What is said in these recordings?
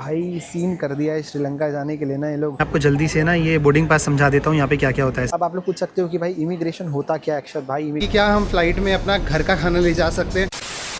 भाई सीन कर दिया है श्रीलंका जाने के लिए ना ये लोग। आपको जल्दी से ना ये बोर्डिंग पास समझा देता हूँ यहाँ पे क्या क्या होता है। अब आप लोग पूछ सकते हो कि भाई इमिग्रेशन होता क्या है अक्षत भाई। क्या हम फ्लाइट में अपना घर का खाना ले जा सकते हैं?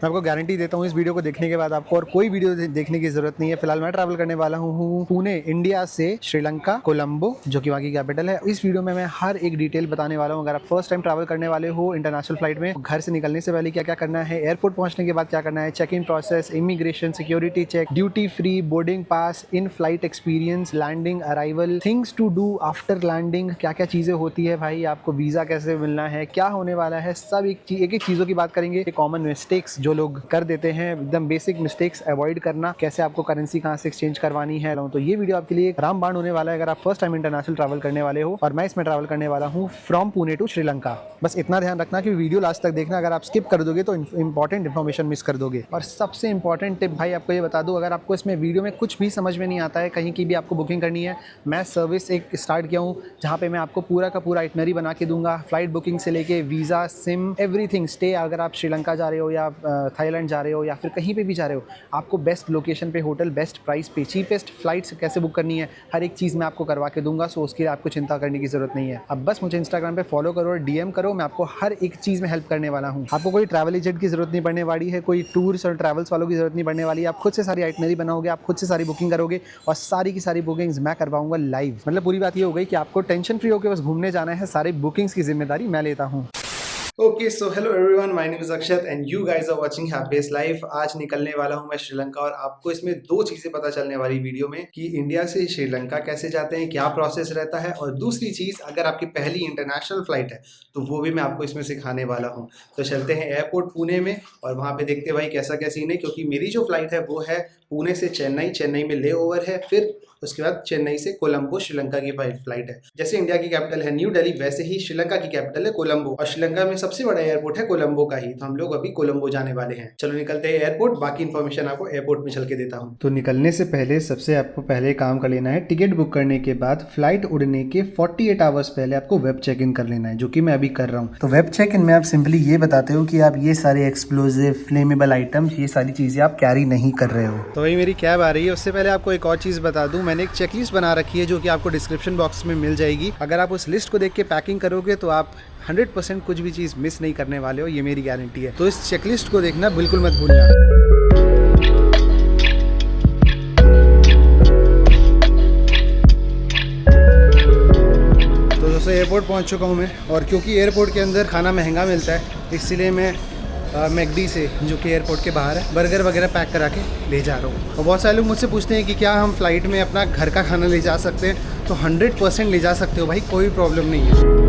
मैं आपको गारंटी देता हूँ इस वीडियो को देखने के बाद आपको और कोई वीडियो देखने की जरूरत नहीं है। फिलहाल मैं ट्रैवल करने वाला हूँ पुणे इंडिया से श्रीलंका कोलंबो जो कि वहाँ की कैपिटल है। इस वीडियो में मैं हर एक डिटेल बताने वाला हूँ। अगर आप फर्स्ट टाइम ट्रैवल करने वाले हो इंटरनेशनल फ्लाइट में, घर से निकलने से पहले क्या क्या करना है, एयरपोर्ट पहुंचने के बाद क्या करना है, check in process, immigration, security check, duty free, boarding pass, in flight experience, landing, arrival, things to do after landing, क्या क्या चीजें होती है भाई, आपको वीजा कैसे मिलना है, क्या होने वाला है, सब एक एक चीजों की बात करेंगे। कॉमन मिस्टेक्स जो लोग कर देते हैं, एकदम बेसिक मिस्टेक्स अवॉइड करना, कैसे आपको करेंसी कहाँ से एक्सचेंज करवानी है। तो ये वीडियो आपके लिए रामबाण होने वाला है अगर आप फर्स्ट टाइम इंटरनेशनल ट्रैवल करने वाले हो। और मैं इसमें ट्रैवल करने वाला हूँ फ्रॉम पुणे टू श्रीलंका। बस इतना ध्यान रखना कि वीडियो लास्ट तक देखना। अगर आप स्किप कर दोगे तो इंपॉर्टेंट इन्फॉर्मेशन मिस कर दोगे। और सबसे इंपॉर्टेंट टिप भाई आपको ये बता दूं, अगर आपको इसमें वीडियो में कुछ भी समझ में नहीं आता है, कहीं की भी आपको बुकिंग करनी है, मैं सर्विस एक स्टार्ट किया हूँ जहाँ पे मैं आपको पूरा का पूरा आइटनरी बना के दूंगा। फ्लाइट बुकिंग से लेके वीज़ा, सिम, एवरीथिंग, स्टे, अगर आप श्रीलंका जा रहे हो या थाईलैंड जा रहे हो या फिर कहीं पे भी जा रहे हो, आपको बेस्ट लोकेशन पे होटल, बेस्ट प्राइस पे, चीपेस्ट फ्लाइट्स कैसे बुक करनी है, हर एक चीज़ मैं आपको करवा के दूंगा। सो उसके लिए आपको चिंता करने की जरूरत नहीं है। अब बस मुझे इंस्टाग्राम पे फॉलो करो और डीएम करो, मैं आपको हर एक चीज़ में हेल्प करने वाला हूँ। आपको कोई ट्रैवल एजेंट की जरूरत नहीं पड़ने वाली है, कोई टूर्स और ट्रैवल्स वालों की जरूरत नहीं पड़ने वाली है। आप खुद से सारी आइटनरी बनाओगे, आप खुद से सारी बुकिंग करोगे और सारी की सारी बुकिंग्स मैं करवाऊंगा लाइव। मतलब पूरी बात ये हो गई कि आपको टेंशन फ्री होकर बस घूमने जाना है, सारी बुकिंग्स की जिम्मेदारी मैं लेता हूँ। Okay, so hello everyone, my name is Akshat and you guys are watching happiest life. आज निकलने वाला हूं मैं श्रीलंका और आपको इसमें दो चीजें पता चलने वाली वीडियो में कि इंडिया से श्रीलंका कैसे जाते हैं, क्या प्रोसेस रहता है, और दूसरी चीज अगर आपकी पहली इंटरनेशनल फ्लाइट है तो वो भी मैं आपको इसमें सिखाने वाला हूं। तो चलते हैं एयरपोर्ट पुणे में और वहां पे देखते हैं भाई कैसा क्या सीन है, क्योंकि मेरी जो फ्लाइट है वो है पुणे से चेन्नई। चेन्नई में ले ओवर है, फिर उसके बाद चेन्नई से कोलंबो श्रीलंका की फ्लाइट है। जैसे इंडिया की कैपिटल है न्यू दिल्ली, वैसे ही श्रीलंका की कैपिटल है कोलंबो और श्रीलंका में सबसे बड़ा एयरपोर्ट है कोलंबो का ही। तो हम लोग अभी कोलंबो जाने वाले हैं। चलो निकलते हैं एयरपोर्ट, बाकी इन्फॉर्मेशन आपको एयरपोर्ट में चल के देता हूँ। तो निकलने से पहले सबसे आपको पहले काम कर लेना है, टिकट बुक करने के बाद फ्लाइट उड़ने के 48 आवर्स पहले आपको वेब चेक इन कर लेना है, जो कि मैं अभी कर रहा हूँ। तो वेब चेक इन में आप सिंपली ये बताते हो कि आप ये सारे एक्सप्लोजिव, फ्लेमेबल आइटम्स, ये सारी चीजें आप कैरी नहीं कर रहे हो। तो वही मेरी कैब आ रही है। उससे पहले आपको एक और चीज बता दूं, मैंने एक चेकलिस्ट बना रखी है जो कि आपको डिस्क्रिप्शन बॉक्स में मिल जाएगी। अगर आप उस लिस्ट को देख के पैकिंग करोगे तो आप 100% कुछ भी चीज़ मिस नहीं करने वाले हो, ये मेरी गारंटी है। तो इस चेकलिस्ट को देखना बिल्कुल मत भूलना। तो दोस्तों एयरपोर्ट पहुंच चुका हूं मैं, और क्योंकि एयरपोर्ट के अंदर खाना महंगा मिलता है इसलिए मैं मैकडी से, जो कि एयरपोर्ट के बाहर है, बर्गर वगैरह पैक करा के ले जा रहा हूँ। और बहुत सारे लोग मुझसे पूछते हैं कि क्या हम फ्लाइट में अपना घर का खाना ले जा सकते हैं। तो 100% ले जा सकते हो भाई, कोई प्रॉब्लम नहीं है।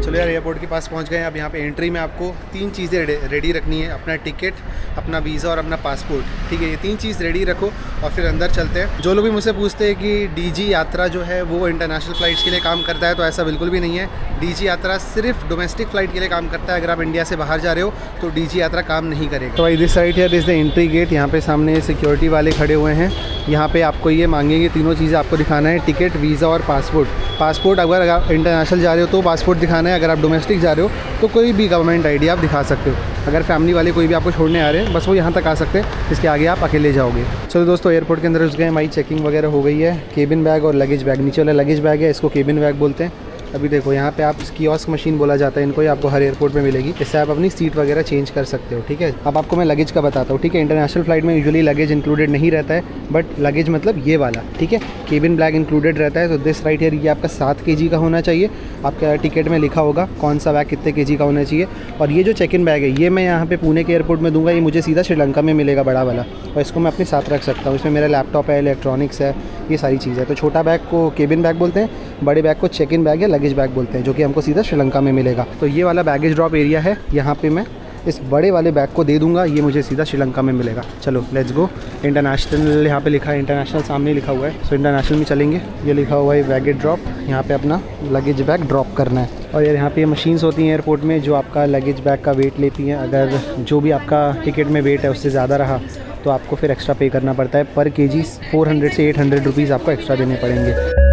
चलो यार एयरपोर्ट के पास पहुंच गए हैं। अब यहाँ पे एंट्री में आपको 3 चीज़ें रेडी रखनी है, अपना टिकट, अपना वीज़ा और अपना पासपोर्ट। ठीक है, ये 3 चीज़ रेडी रखो और फिर अंदर चलते हैं। जो लोग भी मुझसे पूछते हैं कि डीजी यात्रा जो है वो इंटरनेशनल फ़्लाइट्स के लिए काम करता है, तो ऐसा बिल्कुल भी नहीं है। डीजी यात्रा सिर्फ डोमेस्टिक फ़्लाइट के लिए काम करता है। अगर आप इंडिया से बाहर जा रहे हो तो डीजी यात्रा काम नहीं करेगा। तो भाई this side here is the entry gate. यहाँ पे सामने सिक्योरिटी वाले खड़े हुए हैं। यहाँ पे आपको ये मांगेंगे, तीनों चीज़ें आपको दिखाना है, टिकट, वीज़ा और पासपोर्ट। पासपोर्ट अगर आप इंटरनेशनल जा रहे हो तो पासपोर्ट दिखाना है, अगर आप डोमेस्टिक जा रहे हो तो कोई भी गवर्नमेंट आईडी आप दिखा सकते हो। अगर फैमिली वाले कोई भी आपको छोड़ने आ रहे हैं बस वो यहाँ तक आ सकते हैं, इसके आगे आप अकेले जाओगे। चलो दोस्तों एयरपोर्ट के अंदर घुस गए। हमारी चेकिंग वगैरह हो गई है। केबिन बैग और लगेज बैग, नीचे वाला लगेज बैग है, इसको केबिन बैग बोलते हैं। अभी देखो यहाँ पे आप कियोस्क मशीन बोला जाता है इनको, ये आपको हर एयरपोर्ट में मिलेगी। इससे आप अपनी सीट वगैरह चेंज कर सकते हो। ठीक है, अब आपको मैं लगेज का बताता हूँ। ठीक है, इंटरनेशनल फ्लाइट में यूजुअली लगेज इंक्लूडेड नहीं रहता है, बट लगेज मतलब ये वाला। ठीक है, केबिन बैग इंक्लूडेड रहता है। तो दिस राइट हियर ये आपका 7 kg का होना चाहिए। आपका टिकट में लिखा होगा कौन सा बैग कितने kg का होना चाहिए। और ये जो चेक इन बैग है ये मैं यहाँ पे पुणे के एयरपोर्ट में दूंगा, ये मुझे सीधा श्रीलंका में मिलेगा बड़ा वाला, और इसको मैं अपने साथ रख सकता हूँ। इसमें मेरा लैपटॉप है, इलेक्ट्रॉनिक्स है, ये सारी चीज़ है। तो छोटा बैग को केबिन बैग बोलते हैं, बड़े बैग को चेक इन बैग या लगेज बैग बोलते हैं, जो कि हमको सीधा श्रीलंका में मिलेगा। तो ये वाला बैगेज ड्रॉप एरिया है, यहाँ पे मैं इस बड़े वाले बैग को दे दूंगा, ये मुझे सीधा श्रीलंका में मिलेगा। चलो लेट्स गो। इंटरनेशनल यहाँ पे लिखा है, इंटरनेशनल सामने लिखा हुआ है, सो इंटरनेशनल में चलेंगे। ये लिखा हुआ है बैगेज ड्रॉप, यहाँ पे अपना लगेज बैग ड्रॉप करना है। और यार यहाँ पे मशीन्स होती हैं एयरपोर्ट में जो आपका लगेज बैग का वेट लेती हैं। अगर जो भी आपका टिकट में वेट है उससे ज़्यादा रहा तो आपको फिर एक्स्ट्रा पे करना पड़ता है। पर kg 400 से 800 रुपीज़ आपको एक्स्ट्रा देने पड़ेंगे।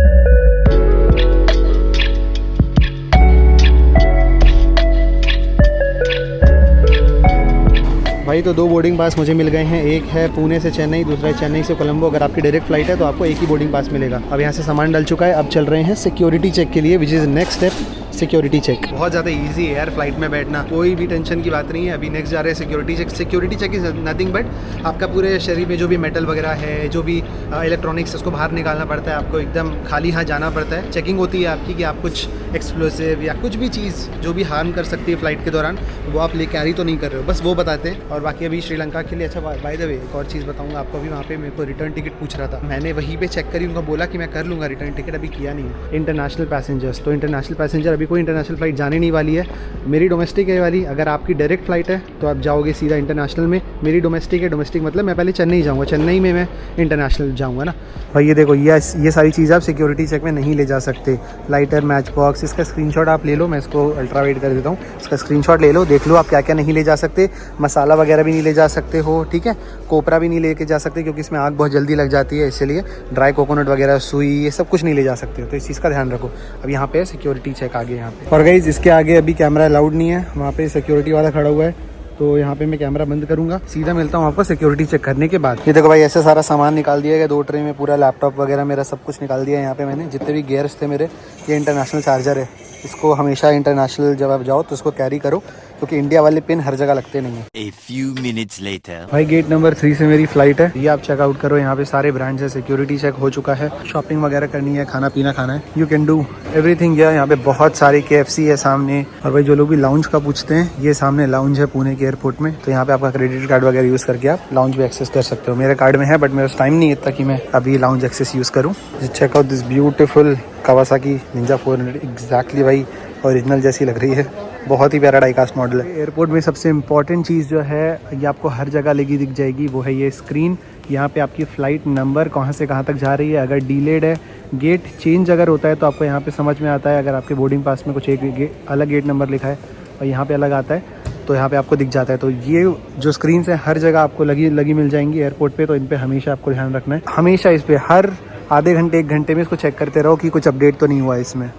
भाई तो 2 बोर्डिंग पास मुझे मिल गए हैं, एक है पुणे से चेन्नई, दूसरा है चेन्नई से कोलंबो। अगर आपकी डायरेक्ट फ्लाइट है तो आपको एक ही बोर्डिंग पास मिलेगा। अब यहाँ से सामान डल चुका है, अब चल रहे हैं सिक्योरिटी चेक के लिए, which is next step security check. बहुत ज़्यादा इजी है यार फ्लाइट में बैठना, कोई भी टेंशन की बात नहीं है। अभी नेक्स्ट जा रहे हैं security check. Security check is nothing but आपका पूरे शरीर में जो भी मेटल वगैरह है, जो भी इलेक्ट्रॉनिक्स, उसको बाहर निकालना पड़ता है। आपको एकदम खाली हाथ जाना पड़ता है। चेकिंग होती है आपकी कि आप कुछ एक्सप्लोसिव या कुछ भी चीज़ जो भी हार्म कर सकती है फ्लाइट के दौरान, वो आप ले कैरी तो नहीं कर रहे हो, बस वो बताते हैं। और बाकी अभी श्रीलंका के लिए, अच्छा बाय द वे एक और चीज़ बताऊंगा आपको, अभी वहाँ पे मेरे को रिटर्न टिकट पूछ रहा था, मैंने वहीं पे चेक करी, उनको बोला कि मैं कर लूँगा रिटर्न टिकट, अभी किया नहीं। इंटरनेशनल पैसेंजर्स, तो इंटरनेशनल पैसेंजर अभी कोई इंटरनेशनल फ्लाइट जाने नहीं वाली है, मेरी डोमेस्टिक है वाली। अगर आपकी डायरेक्ट फ्लाइट है तो आप जाओगे सीधा इंटरनेशनल में, मेरी डोमेस्टिक है। डोमेस्टिक मतलब मैं पहले चेन्नई जाऊँगा, चेन्नई में मैं इंटरनेशनल जाऊँगा ना भाई। ये देखो ये सारी चीज़ आप सिक्योरिटी चेक में नहीं ले जा सकते। लाइटर, मैच बॉक्स, इसका स्क्रीनशॉट आप ले लो, मैं इसको अल्ट्रा वाइड कर देता हूँ। इसका स्क्रीनशॉट ले लो, देख लो आप क्या क्या नहीं ले जा सकते। मसाला वगैरह भी नहीं ले जा सकते हो, ठीक है। कोपरा भी नहीं लेके जा सकते क्योंकि इसमें आग बहुत जल्दी लग जाती है, इसलिए ड्राई कोकोनट वगैरह, सुई, ये सब कुछ नहीं ले जा सकते हो, तो इस चीज़ का ध्यान रखो। अब यहाँ पे सिक्योरिटी चेक आगे यहाँ पे, और गाइस इसके आगे अभी कैमरा अलाउड नहीं है, वहाँ पे सिक्योरिटी वाला खड़ा हुआ है, तो यहाँ पे मैं कैमरा बंद करूँगा। सीधा मिलता हूँ आपको सिक्योरिटी चेक करने के बाद। ये देखो भाई ऐसे सारा सामान निकाल दिया गया 2 ट्रे में, पूरा लैपटॉप वगैरह मेरा सब कुछ निकाल दिया है यहाँ पे मैंने, जितने भी गियर्स थे मेरे। ये इंटरनेशनल चार्जर है, इसको हमेशा इंटरनेशनल जब आप जाओ तो इसको कैरी करो, क्योंकि इंडिया वाले पिन हर जगह लगते नहीं है। A few minutes later. भाई गेट नंबर 3 से मेरी फ्लाइट है, ये आप चेकआउट करो। यहाँ पे सारे ब्रांड्स है, सिक्योरिटी चेक हो चुका है, शॉपिंग वगैरह करनी है, खाना पीना खाना है, यू कैन डू एवरीथिंग। यहाँ पे बहुत सारे KFC है सामने। और भाई जो लोग भी लाउंज का पूछते हैं, ये सामने लाउंज है पुणे के एयरपोर्ट में, तो यहाँ पे आपका क्रेडिट कार्ड वगैरह यूज़ करके आप लाउंज भी एक्सेस कर सकते हो। मेरे कार्ड में है बट मेरे पास टाइम नहीं है इतना कि मैं अभी लाउंज एक्सेस यूज़ करूँ। Check out this beautiful Kawasaki Ninja 400, exactly भाई ओरिजिनल जैसी लग रही है, बहुत ही प्यारा डाईकास्ट मॉडल है। एयरपोर्ट में सबसे इम्पॉर्टेंट चीज़ जो है, ये आपको हर जगह लगी दिख जाएगी, वो है ये स्क्रीन। यहाँ पे आपकी फ़्लाइट नंबर कहाँ से कहाँ तक जा रही है, अगर डीलेड है, गेट चेंज अगर होता है तो आपको यहाँ पे समझ में आता है। अगर आपके बोर्डिंग पास में कुछ एक अलग गेट नंबर लिखा है और यहाँ पे अलग आता है, तो यहाँ पे आपको दिख जाता है। तो ये जो स्क्रीन है हर जगह आपको लगी मिल जाएंगी एयरपोर्ट पे, तो इन पे हमेशा आपको ध्यान रखना है। हमेशा इस पर हर आधे घंटे 1 घंटे में इसको चेक करते रहो कि कुछ अपडेट तो नहीं हुआ इसमें।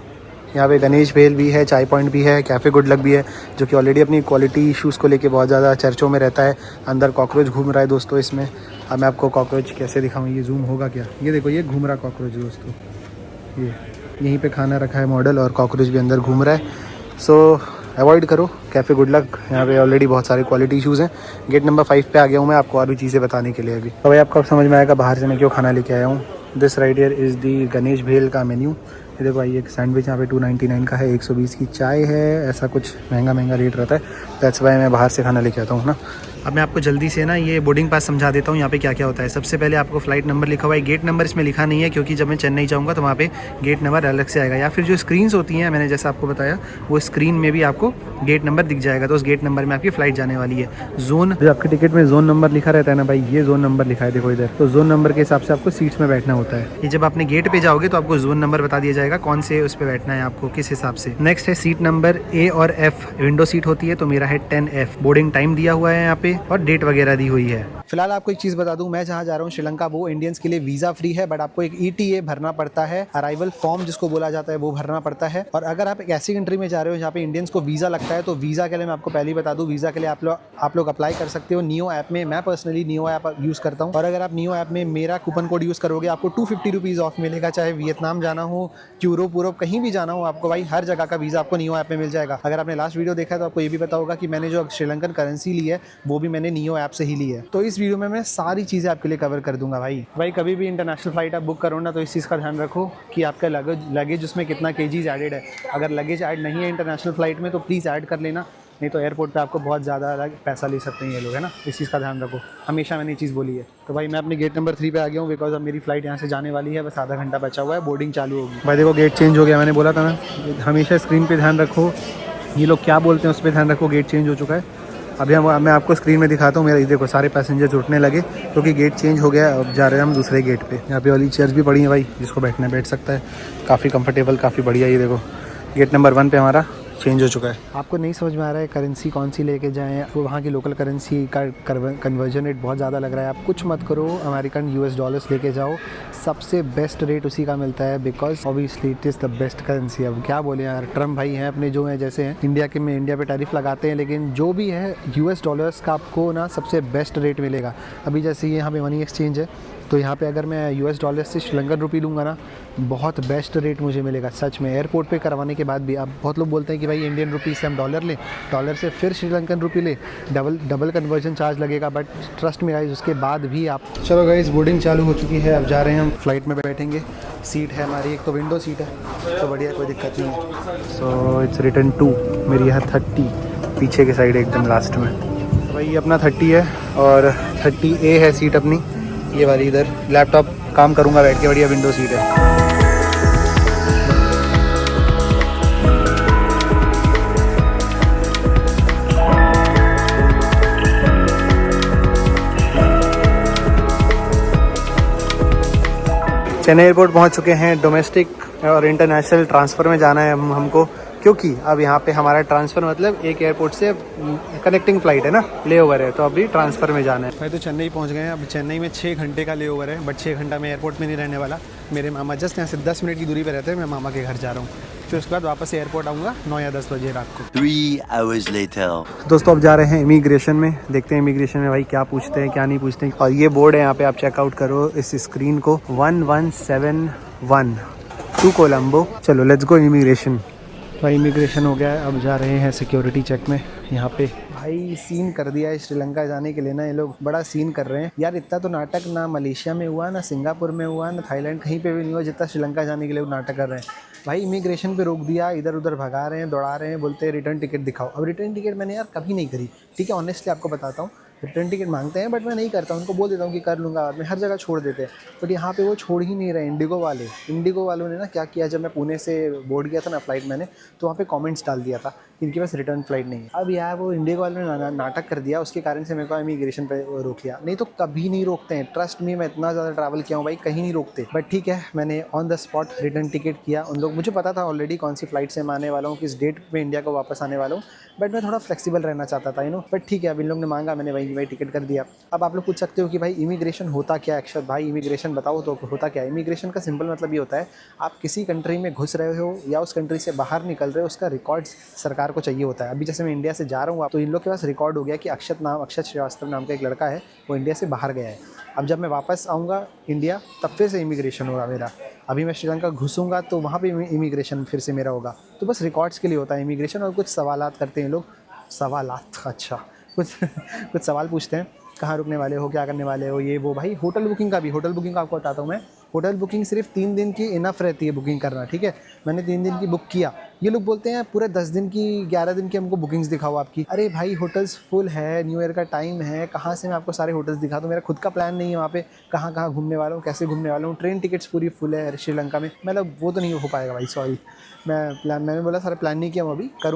यहाँ पे गणेश भेल भी है, चाय पॉइंट भी है, कैफ़े गुड लक भी है, जो कि ऑलरेडी अपनी क्वालिटी इशूज़ को लेके बहुत ज़्यादा चर्चों में रहता है। अंदर कॉकरोच घूम रहा है दोस्तों इसमें। अब मैं आपको कॉकरोच कैसे दिखाऊँ, ये जूम होगा क्या, ये देखो ये घूम रहा कॉकरोच दोस्तों, ये यहीं पे खाना रखा है मॉडल और कॉकरोच भी अंदर घूम रहा है। सो अवॉइड करो कैफ़े गुड लक, यहाँ पे ऑलरेडी बहुत सारे क्वालिटी इशूज़ हैं। गेट नंबर 5 पे आ गया हूँ मैं आपको और भी चीज़ें बताने के लिए अभी। तो भाई आपको समझ में आएगा बाहर से मैं क्यों खाना लेके आया हूँ। दिस राइट हियर इज़ दी गणेश भेल का मेन्यू। ये देखो भाई एक सैंडविच यहाँ पे 299 का है, 120 की चाय है, ऐसा कुछ महंगा रेट रहता है, दैट्स वाई मैं बाहर से खाना लेके आता हूँ ना। अब मैं आपको जल्दी से ना ये बोर्डिंग पास समझा देता हूँ यहाँ पे क्या क्या होता है। सबसे पहले आपको फ्लाइट नंबर लिखा हुआ है, गेट नंबर इसमें लिखा नहीं है क्योंकि जब मैं चेन्नई जाऊँगा तो वहाँ पे गेट नंबर अलग से आएगा, या फिर जो स्क्रीन्स होती हैं मैंने जैसा आपको बताया, वो स्क्रीन में भी आपको गेट नंबर दिख जाएगा, तो उस गेट नंबर में आपकी फ़्लाइट जाने वाली है। जोन, जो आपके टिकट में जोन नंबर लिखा रहता है ना भाई, ये जोन नंबर लिखा है देखो इधर, तो जोन नंबर के हिसाब से आपको सीट्स में बैठना होता है। ये जब आपने गेट पे जाओगे तो आपको जोन नंबर बता दिया जाएगा कौन से उस पर बैठना है आपको, किस हिसाब से। नेक्स्ट है सीट नंबर A और F, विंडो सीट होती है, तो मेरा है 10F। बोर्डिंग टाइम दिया हुआ है यहाँ पे और डेट वगैरह दी हुई है। फिलहाल आपको एक चीज़ बता दूं, मैं जहाँ जा रहा हूँ श्रीलंका, वो इंडियंस के लिए वीज़ा फ्री है, बट आपको एक ETA भरना पड़ता है, अराइवल फॉर्म जिसको बोला जाता है वो भरना पड़ता है। और अगर आप एक ऐसी कंट्री में जा रहे हो जहाँ पे इंडियंस को वीज़ा लगता है, तो वीज़ा के लिए मैं आपको पहले ही बता दूं, वीज़ा के लिए आप लोग अप्लाई कर सकते हो नियो ऐप में। मैं पर्सनली नियो ऐप यूज़ करता हूँ, और अगर आप नियो ऐप में मेरा कूपन कोड यूज़ करोगे आपको 250 रुपीज़ ऑफ मिलेगा। चाहे वियतनाम जाना हो, यूरोप कहीं भी जाना हो आपको भाई, हर जगह का वीज़ा आपको नियो ऐप में मिल जाएगा। अगर आपने लास्ट वीडियो देखा है तो आपको ये भी पता होगा कि मैंने जो श्रीलंकन करेंसी ली है वो भी मैंने नियो ऐप से ही ली है। तो इस वीडियो में मैं सारी चीज़ें आपके लिए कवर कर दूंगा भाई। कभी भी इंटरनेशनल फ्लाइट आप बुक करो ना, तो इस चीज़ का ध्यान रखो कि आपका लगेज उसमें कितना केजीज एडेड है। अगर लगेज ऐड नहीं है इंटरनेशनल फ्लाइट में तो प्लीज़ ऐड कर लेना, नहीं तो एयरपोर्ट पे आपको बहुत ज़्यादा अलग पैसा ले सकते हैं ये लोग, है ना। इस चीज़ का ध्यान रखो, हमेशा मैंने ये चीज़ बोली है। तो भाई मैं अपने गेट नंबर 3 पे आ गया हूँ, बिकॉज अब मेरी फ्लाइट यहाँ से जाने वाली है, बस आधा घंटा बचा हुआ है, बोर्डिंग चालू होगी। भाई देखो गेट चेंज हो गया, मैंने बोला था ना, हमेशा स्क्रीन पर ध्यान रखो, ये लोग क्या बोलते हैं उस पर ध्यान रखो। गेट चेंज हो चुका है, अभी मैं आपको स्क्रीन में दिखाता हूँ। मेरा ये देखो सारे पैसेंजर्स उठने लगे क्योंकि गेट चेंज हो गया। अब जा रहे हैं हम दूसरे गेट पे। यहाँ पे वाली चेयर्स भी पड़ी हैं भाई, जिसको बैठना बैठ सकता है, काफ़ी कंफर्टेबल, काफ़ी बढ़िया। ये देखो गेट नंबर 1 पे हमारा चेंज हो चुका है। आपको नहीं समझ में आ रहा है करेंसी कौन सी लेके जाएं, वो वहाँ की लोकल करेंसी का कन्वर्जन रेट बहुत ज़्यादा लग रहा है। आप कुछ मत करो, अमेरिकन US डॉलर्स लेके जाओ, सबसे बेस्ट रेट उसी का मिलता है, because obviously it is the best currency. अब क्या बोले यार, ट्रम्प भाई हैं अपने जो हैं जैसे हैं, इंडिया के में इंडिया पे टैरिफ लगाते हैं, लेकिन जो भी है US डॉलर्स का आपको ना सबसे बेस्ट रेट मिलेगा। अभी जैसे यहाँ पे मनी एक्सचेंज है, तो यहाँ पे अगर मैं US डॉलर से श्रीलंकन रुपी लूँगा ना, बहुत बेस्ट रेट मुझे मिलेगा सच में। एयरपोर्ट पे करवाने के बाद भी अब बहुत लोग बोलते हैं कि भाई इंडियन रुपी से हम डॉलर लें, डॉलर से फिर श्रीलंकन रुपी ले, डबल कन्वर्जन चार्ज लगेगा, बट ट्रस्ट में गाइस उसके बाद भी आप। चलो गाइस, बोर्डिंग चालू हो चुकी है, अब जा रहे हैं हम फ्लाइट में बैठेंगे। सीट है हमारी, एक तो विंडो सीट है तो बढ़िया, कोई दिक्कत नहीं है। सो इट्स रिटर्न 2, मेरी है 30 पीछे के साइड एकदम लास्ट में। भाई अपना 30 है और 30A है सीट अपनी, ये वाली इधर लैपटॉप काम करूँगा बैठ के, बढ़िया विंडो सीट है। चेन्नई एयरपोर्ट पहुंच चुके हैं। डोमेस्टिक और इंटरनेशनल ट्रांसफ़र में जाना है हमको, क्योंकि अब यहाँ पे हमारा ट्रांसफ़र मतलब एक एयरपोर्ट से कनेक्टिंग फ़्लाइट है ना, ले ओवर है, तो अभी ट्रांसफ़र में जाना है। भाई तो चेन्नई पहुँच गए हैं। अब चेन्नई में 6 घंटे का ले ओवर है, बट 6 घंटा मैं एयरपोर्ट में नहीं रहने वाला। मेरे मामा जस्ट यहाँ से 10 मिनट की दूरी पर रहते हैं, मैं मामा के घर जा रहा हूँ। फिर उसके बाद वापस एयरपोर्ट आऊँगा 9 या 10 बजे रात को। 3 hours later. दोस्तों अब जा रहे हैं इमिग्रेशन में, देखते हैं इमिग्रेशन में भाई क्या पूछते हैं क्या नहीं पूछते हैं। और ये बोर्ड है यहाँ पे, आप चेकआउट करो इस स्क्रीन को, 1171 टू कोलंबो। चलो लेट्स गो इमिग्रेशन। भाई इमिग्रेशन हो गया है, अब जा रहे हैं सिक्योरिटी चेक में। यहाँ पे भाई सीन कर दिया है श्रीलंका जाने के लिए ना, ये लोग बड़ा सीन कर रहे हैं यार। इतना तो नाटक ना मलेशिया में हुआ, ना सिंगापुर में हुआ, ना थाईलैंड, कहीं पे भी नहीं हुआ जितना श्रीलंका जाने के लिए नाटक कर रहे हैं। भाई इमिग्रेशन पे रोक दिया, इधर उधर भगा रहे हैं, दौड़ा रहे हैं, बोलते हैं रिटर्न टिकट दिखाओ। अब रिटर्न टिकट मैंने यार कभी नहीं करी, ठीक है, ऑनेस्टली आपको बताता हूँ। रिटर्न टिकट मांगते हैं बट मैं नहीं करता, उनको बोल देता हूँ कि कर लूँगा, मैं हर जगह छोड़ देते हैं। बट यहाँ पे वो छोड़ ही नहीं रहे। इंडिगो वालों ने ना क्या किया, जब मैं पुणे से बोर्ड गया था ना फ्लाइट मैंने, तो वहाँ पे कमेंट्स डाल दिया था इनके पास रिटर्न फ्लाइट नहीं है। अब यार वो इंडिगो वालों ने नाटक कर दिया, उसके कारण से मेरे को इमिग्रेशन पे रोक लिया। नहीं तो कभी नहीं रोकते हैं, ट्रस्ट मी, मैं इतना ज़्यादा ट्रैवल किया हूँ भाई, कहीं नहीं रोकते। बट ठीक है, मैंने on the spot return ticket किया। उन लोग, मुझे पता था ऑलरेडी कौन सी फ्लाइट से मैं आने वाला हूँ, किस डेट में इंडिया को वापस आने वाला हूँ, बट मैं थोड़ा फ्लेक्सिबल रहना चाहता था बट ठीक है, अब इन लोग ने मांगा, मैंने वही टिकट कर दिया। अब आप लोग पूछ सकते हो कि भाई इमिग्रेशन होता क्या है अक्षत भाई, इमिग्रेशन बताओ तो होता क्या है। इमिग्रेशन का सिंपल मतलब ये होता है, आप किसी कंट्री में घुस रहे हो या उस कंट्री से बाहर निकल रहे हो, उसका रिकॉर्ड्स सरकार को चाहिए होता है। अभी जैसे मैं इंडिया से जा रहा हूँ, तो इन लोग के पास रिकॉर्ड हो गया कि अक्षत श्रीवास्तव नाम का एक लड़का है, वो इंडिया से बाहर गया है। अब जब मैं वापस आऊँगा इंडिया, तब फिर से इमिग्रेशन होगा मेरा। अभी मैं श्रीलंका घुसूँगा तो वहाँ पे इमिग्रेशन फिर से मेरा होगा। तो बस रिकॉर्ड्स के लिए होता है इमिग्रेशन। और कुछ सवालात करते हैं लोग, अच्छा कुछ सवाल पूछते हैं, कहाँ रुकने वाले हो, क्या करने वाले हो, ये वो। भाई होटल बुकिंग का आपको बताता हूँ मैं। होटल बुकिंग सिर्फ 3 दिन की इनफ रहती है बुकिंग करना, ठीक है। मैंने 3 दिन की बुक किया, ये लोग बोलते हैं पूरे 10 दिन की 11 दिन की हमको बुकिंग्स दिखाओ आपकी। अरे भाई होटल्स फुल है, न्यू ईयर का टाइम है, कहाँ से मैं आपको सारे होटल्स दिखा दूँ। मेरा खुद का प्लान नहीं है वहाँ पे कहाँ घूमने वाला हूँ, कैसे घूमने वाला हूँ। ट्रेन टिकट्स पूरी फुल है श्रीलंका में, मतलब वो तो नहीं हो पाएगा भाई, सॉरी। मैंने बोला सारा प्लान नहीं किया हूँ, अभी कर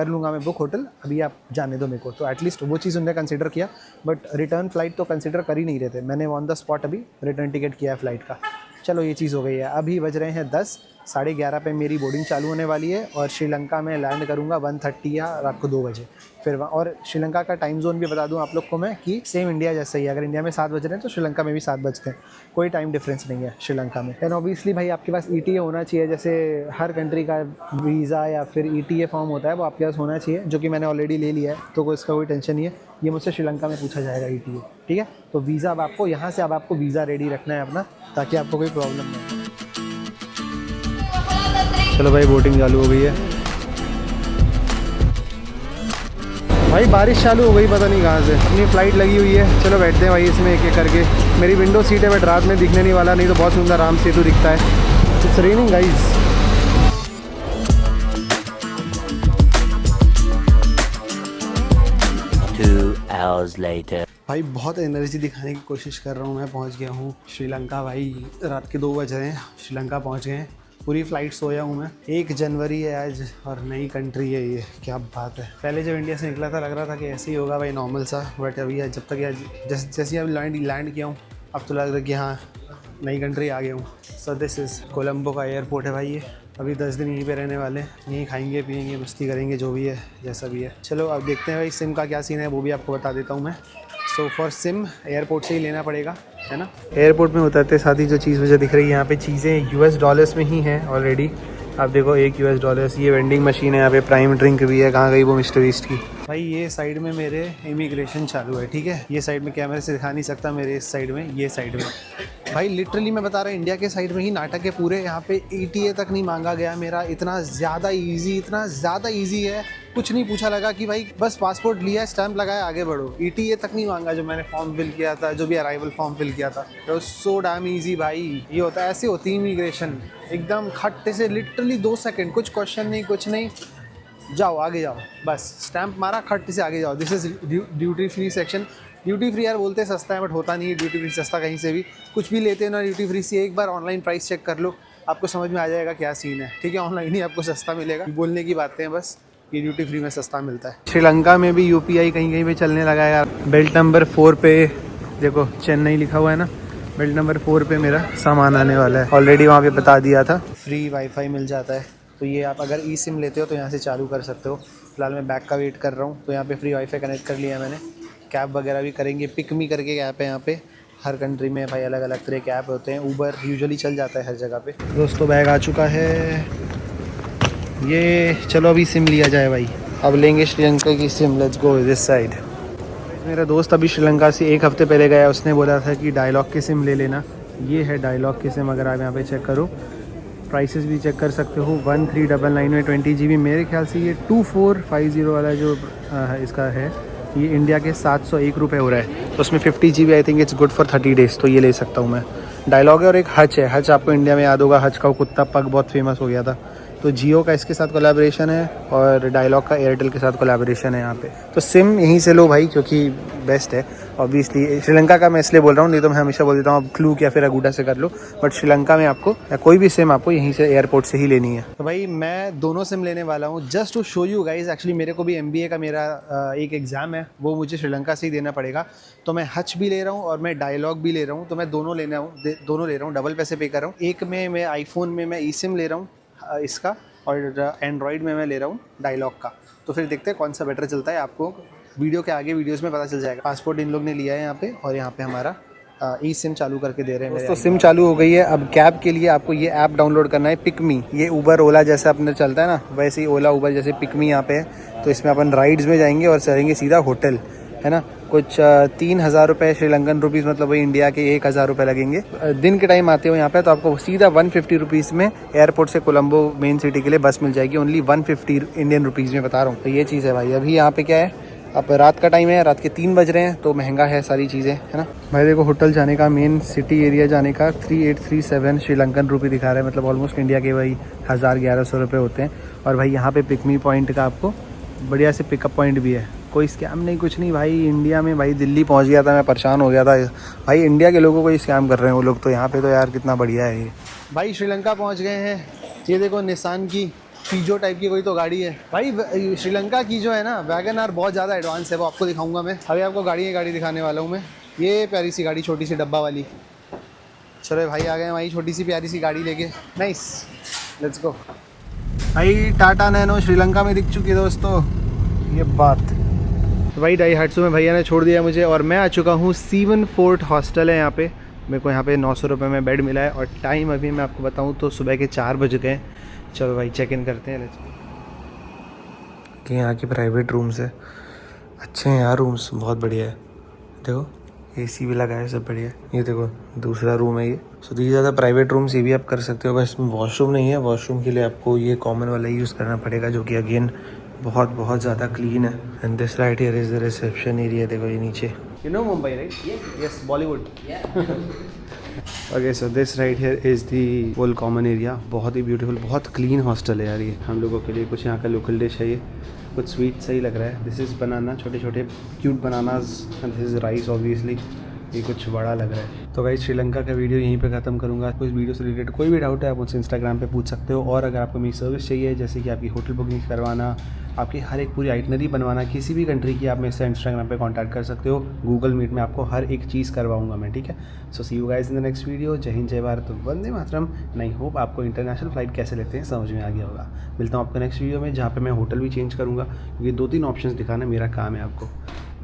लूँगा मैं बुक होटल, अभी आप जाने दो मेरे को। तो एटलीस्ट वो चीज़ उन्होंने कंसिडर किया, बट रिटर्न फ़्लाइट तो कंसिडर कर ही नहीं रहे थे। मैंने ऑन द स्पॉट अभी रिटर्न टिकट किया है फ़्लाइट का। चलो ये चीज़ हो गई है। अभी बज रहे हैं 10, 11:30 पे मेरी बोर्डिंग चालू होने वाली है और श्रीलंका में लैंड करूँगा 1:30 या रात को 2 बजे। फिर और श्रीलंका का टाइम जोन भी बता दूं आप लोग को मैं कि सेम इंडिया जैसा ही है। अगर इंडिया में 7 बज रहे हैं तो श्रीलंका में भी 7 बजते हैं, कोई टाइम डिफरेंस नहीं है श्रीलंका में। एंड ऑब्वियसली भाई आपके पास ETA होना चाहिए, जैसे हर कंट्री का वीज़ा या फिर ETA फॉर्म होता है वो आपके पास होना चाहिए, जो कि मैंने ऑलरेडी ले लिया है, तो इसका कोई टेंशन नहीं है। ये मुझसे श्रीलंका में पूछा जाएगा ETA, ठीक है। तो वीज़ा अब आपको यहाँ से, अब आपको वीज़ा रेडी रखना है अपना, ताकि आपको कोई प्रॉब्लम नहीं। चलो भाई बोटिंग चालू हो गई है। भाई बारिश चालू हो गई, पता नहीं कहाँ से। अपनी फ़्लाइट लगी हुई है, चलो बैठते हैं भाई इसमें एक एक करके। मेरी विंडो सीट है, बट रात में दिखने नहीं वाला, नहीं तो बहुत सुंदर राम सेतु दिखता है। It's raining guys. भाई बहुत एनर्जी दिखाने की कोशिश कर रहा हूँ मैं। पहुँच गया हूँ श्रीलंका भाई, रात के 2 बज रहे हैं, श्रीलंका पहुँच गए हैं। पूरी फ़्लाइट सोया हूँ मैं। 1 जनवरी है आज और नई कंट्री है ये, क्या बात है। पहले जब इंडिया से निकला था लग रहा था कि ऐसे ही होगा भाई, नॉर्मल सा, बट अभी जब तक जैसे अभी लैंड किया हूँ, अब तो लग रहा है कि हाँ नई कंट्री आ गया हूँ। सो दिस इज़ कोलंबो का एयरपोर्ट है भाई ये। अभी 10 दिन यहीं पे रहने वाले, यहीं खाएंगे पिएंगे मस्ती करेंगे, जो भी है जैसा भी है। चलो अब देखते हैं भाई सिम का क्या सीन है, वो भी आपको बता देता हूँ मैं। सो फॉर सिम एयरपोर्ट से ही लेना पड़ेगा, है ना। एयरपोर्ट में उतरते साथ ही जो चीज़ मुझे दिख रही है यहाँ पे चीज़ें US डॉलर्स में ही हैं ऑलरेडी। आप देखो $1 US, ये वेंडिंग मशीन है यहाँ पे, प्राइम ड्रिंक भी है। कहाँ गई वो मिस्टर ईस्ट की। भाई ये साइड में मेरे इमिग्रेशन चालू है, ठीक है। ये साइड में कैमरे से दिखा नहीं सकता, मेरे इस साइड में, ये साइड में भाई लिटरली मैं बता रहा हूँ इंडिया के साइड में ही नाटक है पूरे। यहाँ पे ETA तक नहीं मांगा गया मेरा, इतना ज़्यादा ईजी है। कुछ नहीं पूछा लगा कि भाई बस पासपोर्ट लिया, स्टैंप लगाया, आगे बढ़ो। ETA तक नहीं मांगा जो मैंने फॉर्म फिल किया था, जो भी अराइवल फॉर्म फिल किया था। तो सो डैम ईजी भाई। ये होता है, ऐसे होती है इमिग्रेशन, एकदम खट्टे से, लिटरली 2 सेकेंड, कुछ क्वेश्चन नहीं, कुछ नहीं, जाओ आगे जाओ, बस स्टैंप मारा, खट्टे से आगे जाओ। This is duty free section. Duty free यार बोलते हैं सस्ता है, बट होता नहीं है ड्यूटी फ्री सस्ता कहीं से भी। कुछ भी लेते हैं ना ड्यूटी फ्री से, एक बार ऑनलाइन प्राइस चेक कर लो, आपको समझ में आ जाएगा क्या सीन है, ठीक है। ऑनलाइन ही आपको सस्ता मिलेगा, बोलने की बातें हैं बस, ये ड्यूटी फ्री में सस्ता मिलता है। श्रीलंका में भी UPI कहीं कहीं पे चलने लगा है यार। बेल्ट नंबर 4 पे देखो चेन्नई लिखा हुआ है ना, बेल्ट नंबर 4 पे मेरा सामान आने वाला है। ऑलरेडी वहाँ पे बता दिया था। फ्री वाईफाई मिल जाता है, तो ये आप अगर ई सिम लेते हो तो यहाँ से चालू कर सकते हो। फिलहाल मैं बैग का वेट कर रहा हूँ, तो यहाँ पे फ्री वाईफाई कनेक्ट कर लिया मैंने। कैब वगैरह भी करेंगे, पिक मी करके ऐप है यहाँ पे। हर कंट्री में भाई अलग अलग तरह के ऐप होते हैं। ऊबर यूजुअली चल जाता है हर जगह पे। दोस्तों बैग आ चुका है ये, चलो अभी सिम लिया जाए भाई। अब लेंगे श्रीलंका की SIM, let's go this side. मेरा दोस्त अभी श्रीलंका से 1 हफ्ते पहले गया, उसने बोला था कि डायलॉग की सिम ले लेना। ये है डायलॉग की सिम, अगर आप यहाँ पे चेक करो, प्राइसेस भी चेक कर सकते हो। 1399 में 20 GB। मेरे ख्याल से ये 2450 वाला जो इसका है, ये इंडिया के 701 रुपये हो रहा है। तो उसमें 50 GB, I think it's good for 30 days, तो ये ले सकता हूँ मैं। डायलॉग है और एक हच है। हच आपको इंडिया में याद होगा, हच का वो कुत्ता पग बहुत फेमस हो गया था। तो जियो का इसके साथ कोलैबोरेशन है और डायलॉग का एयरटेल के साथ कोलैबोरेशन है यहाँ पे। तो सिम यहीं से लो भाई, क्योंकि बेस्ट है ऑब्वियसली। श्रीलंका का मैं इसलिए बोल रहा हूँ, नहीं तो मैं हमेशा बोल देता हूँ आप क्लूक या फिर अगूडा से कर लो, बट श्रीलंका में आपको या कोई भी सिम आपको यहीं से एयरपोर्ट से ही लेनी है। तो भाई मैं दोनों सिम लेने वाला हूँ just to show you guys. Actually मेरे को भी MBA का मेरा एक एग्ज़ाम है, वो मुझे श्रीलंका से ही देना पड़ेगा। तो मैं हच भी ले रहा हूँ और मैं डायलॉग भी ले रहा हूँ, तो मैं दोनों ले रहा हूँ, डबल पैसे पे कर रहा हूँ। एक में मैं आईफोन में मैं eSIM ले रहा हूँ इसका, और एंड्रॉयड में मैं ले रहा हूँ डायलॉग का। तो फिर देखते हैं कौन सा बेटर चलता है, आपको वीडियो के आगे वीडियोस में पता चल जाएगा। पासपोर्ट इन लोग ने लिया है यहाँ पे, और यहाँ पे हमारा eSIM चालू करके दे रहे हैं। तो सिम चालू हो गई है। अब कैब के लिए आपको ये ऐप डाउनलोड करना है, पिक मी। ये उबर ओला जैसे अपने चलता है ना, वैसे ही ओला उबर जैसे पिक मी यहाँ पे है। तो इसमें अपन राइड्स में जाएंगे और चलेंगे सीधा होटल, है ना। कुछ 3000 रुपये श्रीलंकन रुपीज़, मतलब वही इंडिया के 1000 रुपये लगेंगे। दिन के टाइम आते हो यहाँ पे तो आपको सीधा 150 रुपीज़ में एयरपोर्ट से कोलंबो मेन सिटी के लिए बस मिल जाएगी। ओनली 150 इंडियन रुपीज़ में बता रहा हूँ। तो ये चीज़ है भाई। अभी यहाँ पे क्या है, अब रात का टाइम है, रात के 3 बज रहे हैं, तो महंगा है सारी चीज़ें, है ना भाई। देखो होटल जाने का, मेन सिटी एरिया जाने का 3837 श्रीलंकन रुपये दिखा रहा है, मतलब ऑलमोस्ट इंडिया के भाई 1000-1100 रुपये होते हैं। और भाई यहाँ पे पिकमी पॉइंट का आपको बढ़िया से पिकअप पॉइंट भी है, कोई स्कैम नहीं, कुछ नहीं भाई। इंडिया में भाई दिल्ली पहुंच गया था मैं, परेशान हो गया था भाई। इंडिया के लोगों को ही स्कैम कर रहे हैं वो लोग, तो यहाँ पे तो यार कितना बढ़िया है ये भाई। श्रीलंका पहुंच गए हैं। ये देखो निसान की पीजो टाइप की कोई तो गाड़ी है भाई। श्रीलंका की जो है ना वैगन आर बहुत ज़्यादा एडवांस है, वो आपको दिखाऊंगा मैं। अभी आपको गाड़ी दिखाने वाला हूँ मैं। ये प्यारी सी गाड़ी, छोटी सी डब्बा वाली। चलो भाई आ गए भाई, छोटी सी प्यारी सी गाड़ी लेके। नाइस, लेट्स गो भाई। टाटा नैनो श्रीलंका में दिख चुकी है दोस्तों, ये बात। तो भाई डाईहाट्सू में भैया ने छोड़ दिया मुझे, और मैं आ चुका हूँ सीवन फोर्ट हॉस्टल है यहाँ पे। मेरे को यहाँ पे 900 रुपये में बेड मिला है, और टाइम अभी मैं आपको बताऊँ तो सुबह के 4 बज गए। चलो भाई चेक इन करते हैं। लेट्स कि यहाँ की प्राइवेट रूम्स है, अच्छे हैं यार रूम्स, बहुत बढ़िया है। देखो AC भी लगा है, सब बढ़िया है। ये देखो दूसरा रूम है ये। So these are the private rooms, ये भी आप कर सकते हो। बस वॉशरूम नहीं है, वॉशरूम के लिए आपको ये कॉमन वाला ही यूज़ करना पड़ेगा, जो कि अगेन बहुत ज़्यादा क्लीन है। And this right here is the reception area. देखो ये नीचे, you know Mumbai right? Yes, Bollywood. Okay, so this right here is the whole common area. बहुत ही ब्यूटीफुल, बहुत क्लीन हॉस्टल है यार ये। हम लोगों के लिए कुछ यहाँ का लोकल डिश है, ये कुछ स्वीट सही लग रहा है। दिस इज़ बनाना, छोटे छोटे cute bananas, and this is rice obviously. ये कुछ बड़ा लग रहा है। तो गाइस श्रीलंका का वीडियो यहीं पे ख़त्म करूँगा। कुछ वीडियो से रिलेटेड कोई भी डाउट है आप मुझसे इंस्टाग्राम पे पूछ सकते हो। और अगर आपको मेरी सर्विस चाहिए, जैसे कि आपकी होटल बुकिंग करवाना, आपकी हर एक पूरी आइटनरी बनवाना, किसी भी कंट्री की, आप मेरे से इंस्टाग्राम पे कांटेक्ट कर सकते हो। गूगल मीट में आपको हर एक चीज़ करवाऊंगा मैं, ठीक है। So see you guys in the next video. जय हिंद, जय भारत, वंदे मातरम। आई होप आपको इंटरनेशनल फ़्लाइट कैसे लेते हैं समझ में आ गया होगा। मिलता हूँ आपको नेक्स्ट वीडियो में, जहाँ पर मैं होटल भी चेंज करूँगा, क्योंकि 2-3 ऑप्शन दिखाना मेरा काम है आपको।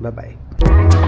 Bye bye.